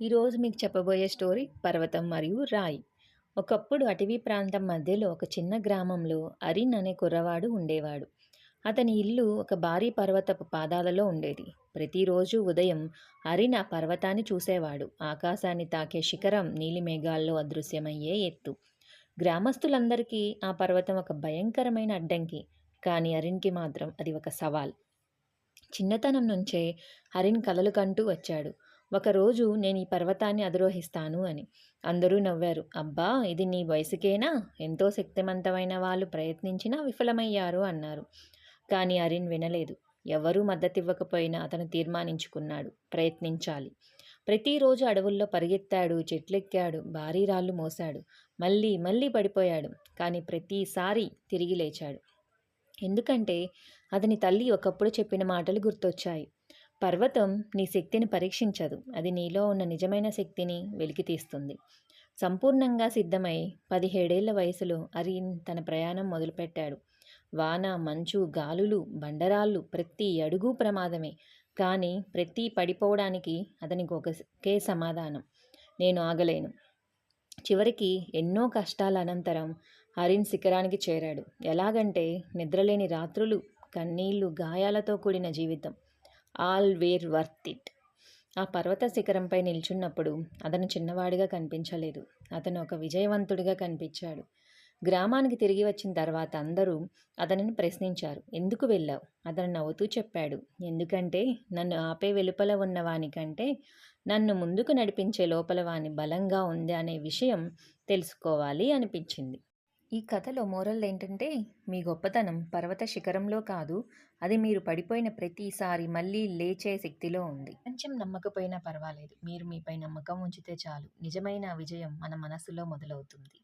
ఈరోజు మీకు చెప్పబోయే స్టోరీ పర్వతం మరియు రాయి. ఒకప్పుడు అటవీ ప్రాంతం మధ్యలో ఒక చిన్న గ్రామంలో అరిన్ అనే కుర్రవాడు ఉండేవాడు. అతని ఇల్లు ఒక భారీ పర్వతపు పాదాలలో ఉండేది. ప్రతిరోజు ఉదయం అరిన్ ఆ పర్వతాన్ని చూసేవాడు. ఆకాశాన్ని తాకే శిఖరం నీలి మేఘాల్లో అదృశ్యమయ్యే ఎత్తు. గ్రామస్తులందరికీ ఆ పర్వతం ఒక భయంకరమైన అడ్డంకి. కానీ అరిన్కి మాత్రం అది ఒక సవాల్. చిన్నతనం నుంచే హరిన్ కలలు కంటూ వచ్చాడు. ఒకరోజు నేను ఈ పర్వతాన్ని అధిరోహిస్తాను అని. అందరూ నవ్వారు. అబ్బా, ఇది నీ వయసుకేనా? ఎంతో శక్తివంతమైన వాళ్ళు ప్రయత్నించినా విఫలమయ్యారు అన్నారు. కానీ అరిన్ వినలేదు. ఎవరూ మద్దతివ్వకపోయినా అతను తీర్మానించుకున్నాడు, ప్రయత్నించాలి. ప్రతిరోజు అడవుల్లో పరిగెత్తాడు, చెట్లెక్కాడు, భారీ రాళ్ళు మోశాడు. మళ్ళీ మళ్ళీ పడిపోయాడు. కానీ ప్రతిసారి తిరిగి లేచాడు. ఎందుకంటే అతని తల్లి ఒకప్పుడు చెప్పిన మాటలు గుర్తొచ్చాయి. పర్వతం నీ శక్తిని పరీక్షించదు, అది నీలో ఉన్న నిజమైన శక్తిని వెలికితీస్తుంది. సంపూర్ణంగా సిద్ధమై 17 ఏళ్ల వయసులో అరిన్ తన ప్రయాణం మొదలుపెట్టాడు. వాన, మంచు, గాలులు, బండరాళ్ళు, ప్రతి అడుగు ప్రమాదమే. కానీ ప్రతి పడిపోవడానికి అతనికి ఒకే సమాధానం: నేను ఆగలేను. చివరికి ఎన్నో కష్టాల అనంతరం హరిన్ శిఖరానికి చేరాడు. ఎలాగంటే నిద్రలేని రాత్రులు, కన్నీళ్లు, గాయాలతో కూడిన జీవితం. All were worth it. ఆ పర్వత శిఖరంపై నిల్చున్నప్పుడు అతను చిన్నవాడిగా కనిపించలేదు. అతను ఒక విజయవంతుడిగా కనిపించాడు. గ్రామానికి తిరిగి వచ్చిన తర్వాత అందరూ అతనిని ప్రశ్నించారు. ఎందుకు వెళ్ళావు? అతను నవ్వుతూ చెప్పాడు, ఎందుకంటే నన్ను ఆపే వెలుపల ఉన్న వానికంటే నన్ను ముందుకు నడిపించే లోపల వాని బలంగా ఉంది అనే విషయం తెలుసుకోవాలి అనిపించింది. ఈ కథలో మోరల్ ఏంటంటే, మీ గొప్పతనం పర్వత శిఖరంలో కాదు, అది మీరు పడిపోయిన ప్రతిసారి మళ్ళీ లేచే శక్తిలో ఉంది. కొంచెం నమ్మకపోయినా పర్వాలేదు, మీరు మీపై నమ్మకం ఉంచితే చాలు. నిజమైన విజయం మన మనస్సులో మొదలవుతుంది.